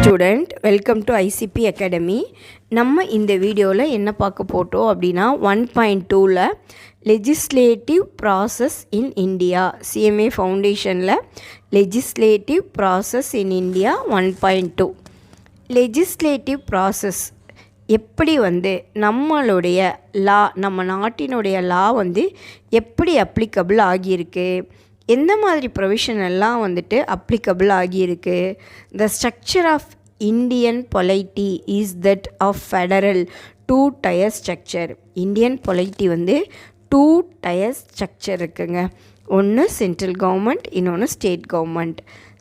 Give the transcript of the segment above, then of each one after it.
Student, welcome to ICP academy. நம்ம இந்த வீடியோவில் என்ன பார்க்க போட்டோம் அப்படின்னா 1.2ல் legislative process in India, CMA ஃபவுண்டேஷனில் legislative process in India 1.2. Legislative process எப்படி நம்மளுடைய லா, நம்ம நாட்டினுடைய லா எப்படி அப்ளிகபிள் ஆகியிருக்கு, எந்த மாதிரி ப்ரொவிஷன் எல்லாம் அப்ளிகபிள் ஆகியிருக்கு. The structure of Indian polity is that of federal 2 tier structure. Indian polity 2 tier structure இருக்குங்க. ஒன்று சென்ட்ரல் கவர்மெண்ட், இன்னொன்று state government.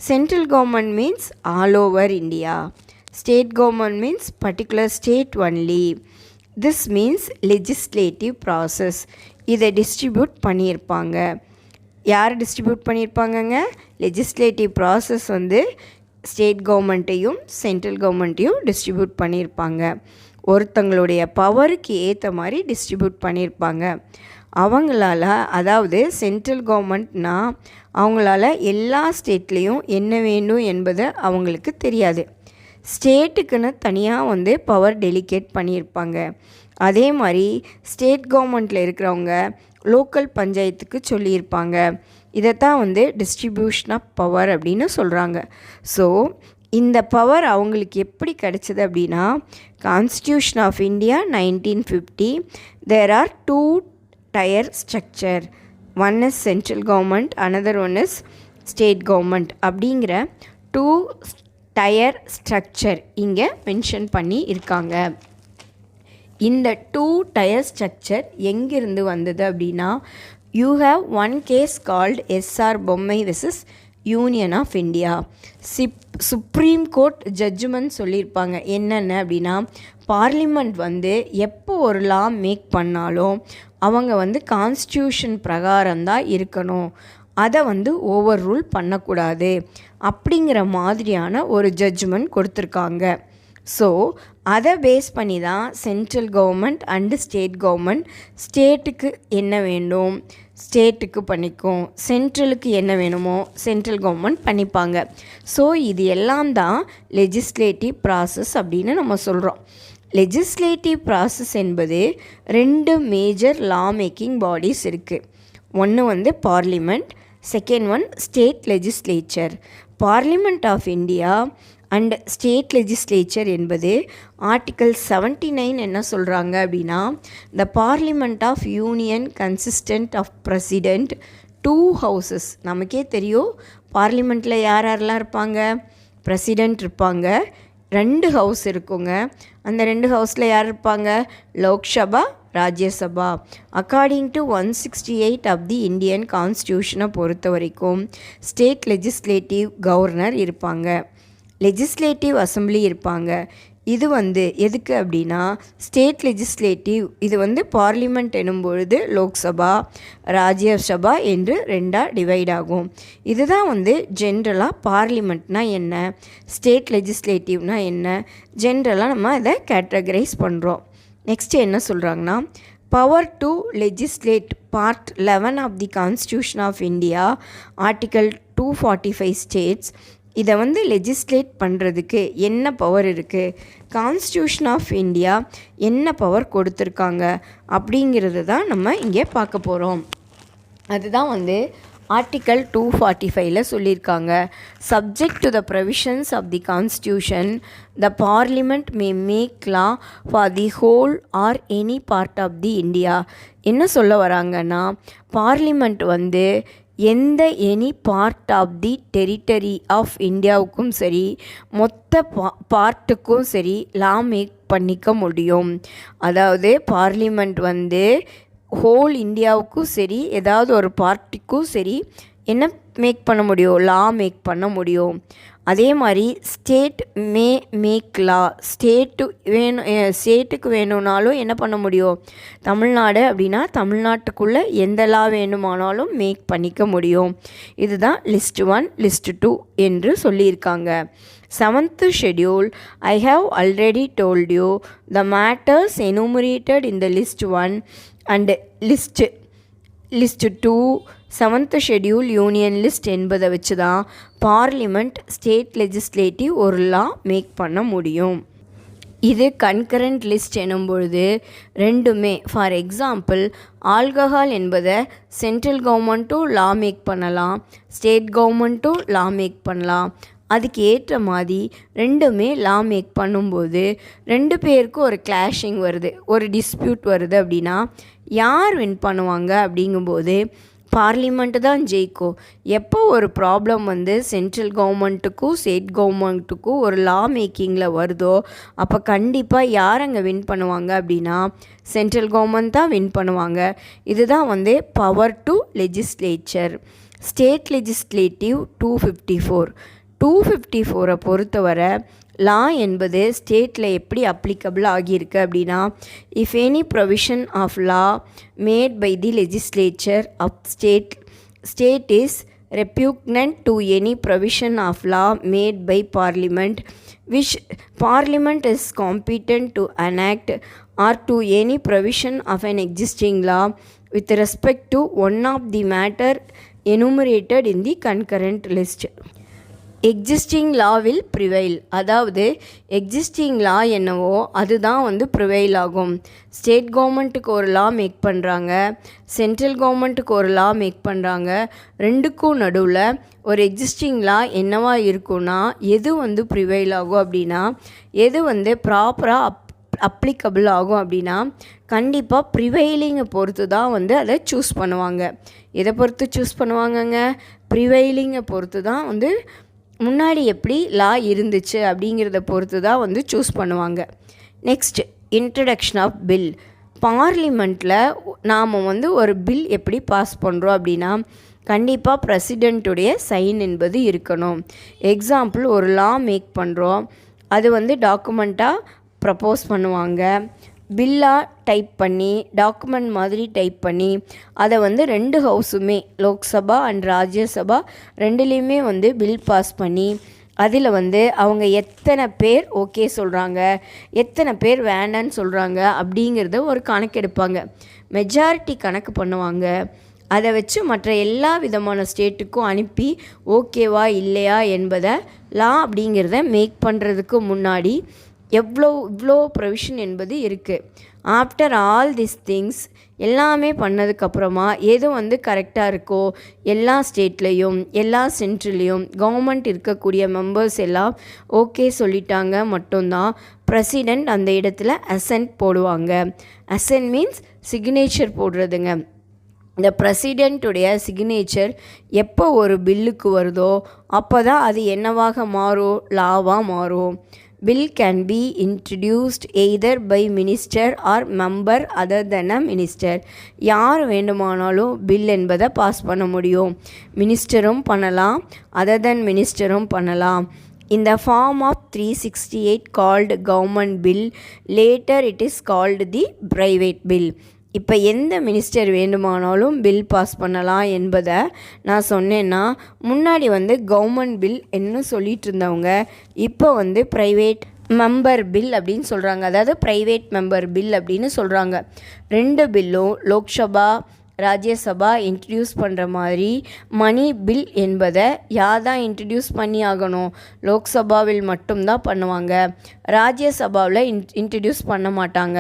Central government means all over India. State government means particular state only. This means legislative process. இதை distribute பண்ணியிருப்பாங்க. யார் distribute பண்ணியிருப்பாங்கங்க? Legislative process state கவர்மெண்ட்டையும் central கவர்மெண்ட்டையும் distribute பண்ணியிருப்பாங்க. ஒருத்தங்களுடைய பவருக்கு ஏற்ற மாதிரி டிஸ்ட்ரிபியூட் பண்ணியிருப்பாங்க. அவங்களால, அதாவது சென்ட்ரல் கவர்மெண்ட்னால் அவங்களால எல்லா ஸ்டேட்லேயும் என்ன வேண்டும் என்பது அவங்களுக்கு தெரியாது. ஸ்டேட்டுக்குன்னு தனியாக பவர் டெலிகேட் பண்ணியிருப்பாங்க. அதே மாதிரி ஸ்டேட் கவர்மெண்ட்டில் இருக்கிறவங்க லோக்கல் பஞ்சாயத்துக்கு சொல்லியிருப்பாங்க. இதைத்தான் டிஸ்ட்ரிபியூஷன் ஆஃப் பவர் அப்படின்னு சொல்கிறாங்க. ஸோ இந்த பவர் அவங்களுக்கு எப்படி கிடைச்சது அப்படின்னா, constitution of India 1950 there are 2 tier structure. One is central government, another one is state government அப்படிங்கிற 2 tier ஸ்ட்ரக்சர் இங்கே மென்ஷன் பண்ணி இருக்காங்க. இந்த 2 tier ஸ்ட்ரக்சர் எங்கிருந்து வந்தது அப்படின்னா, you have one case called SR Bommai versus Union of India. Supreme Court judgment சொல்லியிருப்பாங்க. என்னென்ன அப்படின்னா, பார்லிமெண்ட் எப்போ ஒரு லா மேக் பண்ணாலும் அவங்க கான்ஸ்டியூஷன் பிரகாரம்தான் இருக்கணும், அதை ஓவர் ரூல் பண்ணக்கூடாது அப்படிங்கிற மாதிரியான ஒரு ஜட்ஜ்மெண்ட் கொடுத்துருக்காங்க. ஸோ அதை பேஸ் பண்ணி தான் central government and state government ஸ்டேட்டுக்கு என்ன வேண்டும் ஸ்டேட்டுக்கு பண்ணிக்கும், சென்ட்ரலுக்கு என்ன வேணுமோ சென்ட்ரல் கவர்மெண்ட் பண்ணிப்பாங்க. ஸோ இது எல்லாம் தான் லெஜிஸ்லேட்டிவ் ப்ராசஸ் அப்படின்னு நம்ம சொல்கிறோம். லெஜிஸ்லேட்டிவ் ப்ராசஸ் என்பது 2 மேஜர் லா மேக்கிங் பாடிஸ் இருக்குது. ஒன்று parliament, second one state legislature. Parliament of India and state legislature என்பது ஆர்டிக்கல் 79 என்ன சொல்கிறாங்க அப்படின்னா, the parliament of union consistent of president 2 houses. நமக்கே தெரியும் பார்லிமெண்ட்டில் யார் யாரெல்லாம் இருப்பாங்க. பிரசிடெண்ட் இருப்பாங்க, 2 ஹவுஸ் இருக்குங்க. அந்த 2 ஹவுஸில் யார் இருப்பாங்க? Lok Sabha, Rajya Sabha. According to 168 of the Indian கான்ஸ்டியூஷனை பொறுத்த வரைக்கும் ஸ்டேட் லெஜிஸ்லேட்டிவ் கவர்னர் இருப்பாங்க, லெஜிஸ்லேட்டிவ் அசம்பிளி இருப்பாங்க. இது எதுக்கு அப்படின்னா, ஸ்டேட் லெஜிஸ்லேட்டிவ் இது பார்லிமெண்ட் எனும்பொழுது லோக்சபா, ராஜ்யசபா என்று 2ஆக டிவைட் ஆகும். இதுதான் ஜென்ரலாக பார்லிமெண்ட்னால் என்ன, ஸ்டேட் லெஜிஸ்லேட்டிவ்னால் என்ன, ஜென்ரலாக நம்ம இதை கேட்டகரைஸ் பண்ணுறோம். நெக்ஸ்ட்டு என்ன சொல்கிறாங்கன்னா, power to legislate part 11 of the constitution of India article 245 states. இதை லெஜிஸ்லேட் பண்ணுறதுக்கு என்ன பவர் இருக்குது, கான்ஸ்டியூஷன் ஆஃப் இந்தியா என்ன பவர் கொடுத்துருக்காங்க அப்படிங்கிறது தான் நம்ம இங்கே பார்க்க போகிறோம். அதுதான் ஆர்டிக்கல் 245ல் சொல்லியிருக்காங்க. Subject to the provisions of the constitution the parliament may make law for the whole or any part of the India. என்ன சொல்ல வராங்கன்னா, பார்லிமெண்ட் எந்த any part of the territory of இந்தியாவுக்கும் சரி, மொத்த பார்ட்டுக்கும் சரி லா மேக் பண்ணிக்க முடியும். அதாவது பார்லிமெண்ட் ஹோல் இந்தியாவுக்கும் சரி, ஏதாவது ஒரு பார்ட்டிக்கும் சரி என்ன மேக் பண்ண முடியும், லா மேக் பண்ண முடியும். அதே மாதிரி ஸ்டேட் மேக் லா, ஸ்டேட்டுக்கு வேணும்னாலும் என்ன பண்ண முடியும், தமிழ்நாடு அப்படின்னா தமிழ்நாட்டுக்குள்ளே எந்த லா வேணுமானாலும் மேக் பண்ணிக்க முடியும். இதுதான் லிஸ்ட் 1 லிஸ்ட் 2 என்று சொல்லியிருக்காங்க. 7th schedule, I have already told you the matters enumerated in the list 1 and list 2 7th schedule union list என்பதை வச்சு தான் பார்லிமெண்ட் ஸ்டேட் லெஜிஸ்லேட்டிவ் ஒரு லா மேக் பண்ண முடியும். இது கன்கரண்ட் லிஸ்ட் எனும் பொழுது ரெண்டுமே, ஃபார் எக்ஸாம்பிள் ஆல்கஹால் என்பதை சென்ட்ரல் கவர்மெண்ட்டும் லா மேக் பண்ணலாம், ஸ்டேட் கவர்மெண்ட்டும் லா மேக் பண்ணலாம். அதுக்கு ஏற்ற மாதிரி ரெண்டுமே லா மேக் பண்ணும்போது ரெண்டு பேருக்கும் ஒரு கிளாஷிங் வருது, ஒரு டிஸ்பியூட் வருது அப்படின்னா யார் வின் பண்ணுவாங்க அப்படிங்கும்போது பார்லிமெண்ட்டு தான் ஜெயிக்கும். எப்போ ஒரு ப்ராப்ளம் வந்து சென்ட்ரல் கவர்மெண்ட்டுக்கும் ஸ்டேட் கவர்மெண்ட்டுக்கும் ஒரு லா மேக்கிங்கில் வருதோ அப்போ கண்டிப்பாக யார் அங்கே வின் பண்ணுவாங்க அப்படின்னா சென்ட்ரல் கவர்மெண்ட் தான் வின் பண்ணுவாங்க. இதுதான் வந்து power to legislature. State legislative 254 பொறுத்தவரை லா என்பது ஸ்டேட்டில் எப்படி அப்ளிகபிள் ஆகியிருக்கு அப்படின்னா, if any provision of law made by the legislature of state is repugnant to any provision of law made by parliament which parliament is competent to enact or to any provision of an existing law with respect to one of the matter enumerated in the concurrent list. Existing law will prevail, அதாவது existing லா என்னவோ அதுதான் வந்து prevail ஆகும். State கவர்மெண்ட்டுக்கு ஒரு law make பண்ணுறாங்க, central கவர்மெண்ட்டுக்கு ஒரு லா மேக் பண்ணுறாங்க. ரெண்டுக்கும் நடுவில் ஒரு எக்ஸிஸ்டிங் லா என்னவா இருக்குன்னா எது வந்து ப்ரிவைல் ஆகும் அப்படின்னா, எது வந்து ப்ராப்பராக அப்ளிகபிள் ஆகும் அப்படின்னா கண்டிப்பாக ப்ரிவைலிங்கை பொறுத்து தான் வந்து அதை சூஸ் பண்ணுவாங்க. எதை பொறுத்து சூஸ் பண்ணுவாங்கங்க? ப்ரிவைலிங்கை பொறுத்து தான் வந்து முன்னாடி எப்படி லா இருந்துச்சு அப்படிங்கிறத பொறுத்து தான் வந்து சூஸ் பண்ணுவாங்க. Next, introduction of bill. பார்லிமெண்ட்டில் நாம் வந்து ஒரு பில் எப்படி பாஸ் பண்ணுறோம் அப்படின்னா கண்டிப்பாக பிரசிடெண்ட்டுடைய சைன் என்பது இருக்கணும். எக்ஸாம்பிள், ஒரு லா மேக் பண்ணுறோம், அது வந்து டாக்குமெண்ட்டாக ப்ரப்போஸ் பண்ணுவாங்க, பில்லாக டைப் பண்ணி டாக்குமெண்ட் மாதிரி டைப் பண்ணி அதை வந்து ரெண்டு ஹவுஸுமே லோக்சபா அண்ட் ராஜ்யசபா ரெண்டுலேயுமே வந்து பில் பாஸ் பண்ணி அதில் வந்து அவங்க எத்தனை பேர் ஓகே சொல்கிறாங்க, எத்தனை பேர் வேண்டான்னு சொல்கிறாங்க அப்படிங்கிறத ஒரு கணக்கெடுப்பாங்க. மெஜாரிட்டி கணக்கு பண்ணுவாங்க. அதை வச்சு மற்ற எல்லா விதமான ஸ்டேட்டுக்கும் அனுப்பி ஓகேவா இல்லையா என்பதை லா அப்படிங்கிறத மேக் பண்ணுறதுக்கு முன்னாடி இவ்வளோ ப்ரொவிஷன் என்பது இருக்குது. ஆஃப்டர் ஆல் திஸ் திங்ஸ் எல்லாமே பண்ணதுக்கப்புறமா எது வந்து கரெக்டாக இருக்கோ எல்லா ஸ்டேட்லேயும் எல்லா சென்ட்ரல்லையும் கவர்மெண்ட் இருக்கக்கூடிய மெம்பர்ஸ் எல்லாம் ஓகே சொல்லிட்டாங்க மட்டும்தான் பிரசிடெண்ட் அந்த இடத்துல அசென்ட் போடுவாங்க. அசென்ட் மீன்ஸ் சிக்னேச்சர் போடுறதுங்க. இந்த பிரசிடெண்ட்டுடைய சிக்னேச்சர் எப்போ ஒரு பில்லுக்கு வருதோ அப்போ தான் அது என்னவாக மாறும்? லாவாக மாறும். Bill can be introduced either by minister or member other than a minister. யார் வேண்டுமானாலும் பில் என்பதை பாஸ் பண்ண முடியும். மினிஸ்டரும் பண்ணலாம், அதர் தென் மினிஸ்டரும் பண்ணலாம். In the form of 368 called government bill, later it is called the private bill. இப்போ எந்த மினிஸ்டர் வேண்டுமானாலும் பில் பாஸ் பண்ணலாம் என்பதை நான் சொன்னேன்னா, முன்னாடி வந்து கவர்மெண்ட் பில் என்ன சொல்லிகிட்டு இருந்தவங்க இப்போ வந்து ப்ரைவேட் மெம்பர் பில் அப்படின்னு சொல்கிறாங்க. அதாவது ப்ரைவேட் மெம்பர் பில் அப்படின்னு சொல்கிறாங்க. ரெண்டு பில்லும் லோக்சபா ராஜ்யசபா இன்ட்ரடியூஸ் பண்ணுற மாதிரி மணி பில் என்பதை யார் தான் இன்ட்ரடியூஸ் பண்ணி ஆகணும்? லோக்சபாவில் மட்டும்தான் பண்ணுவாங்க, ராஜ்யசபாவில் இன்ட்ரடியூஸ் பண்ண மாட்டாங்க.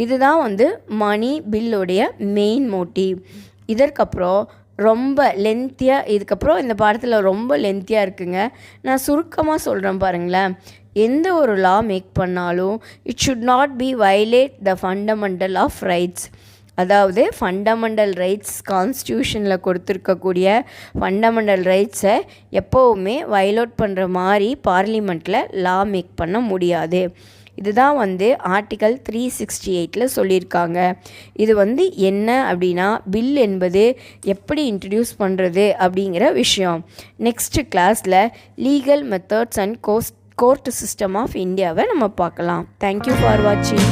இதுதான் வந்து மணி பில்லுடைய மெயின் மோட்டிவ். இதற்கப்புறம் ரொம்ப லென்த்தியாக, இதுக்கப்புறம் இந்த பாடத்தில் ரொம்ப லென்த்தியாக இருக்குங்க. நான் சுருக்கமாக சொல்கிறேன் பாருங்களேன். எந்த ஒரு லா மேக் பண்ணாலும் it should not be violate the fundamental of rights. அதாவது ஃபண்டமெண்டல் ரைட்ஸ் கான்ஸ்டியூஷனில் கொடுத்துருக்கக்கூடிய ஃபண்டமெண்டல் ரைட்ஸை எப்போவுமே வயலேட் பண்ணுற மாதிரி பார்லிமெண்ட்டில் லா மேக் பண்ண முடியாது. இதுதான் வந்து ஆர்டிக்கல் 368 சொல்லியிருக்காங்க. இது வந்து என்ன அப்படின்னா பில் என்பது எப்படி இன்ட்ரடியூஸ் பண்ணுறது அப்படிங்கிற விஷயம். நெக்ஸ்ட் கிளாஸில் legal methods and court system of இந்தியாவை நம்ம பார்க்கலாம். தேங்க்யூ ஃபார் வாட்சிங்.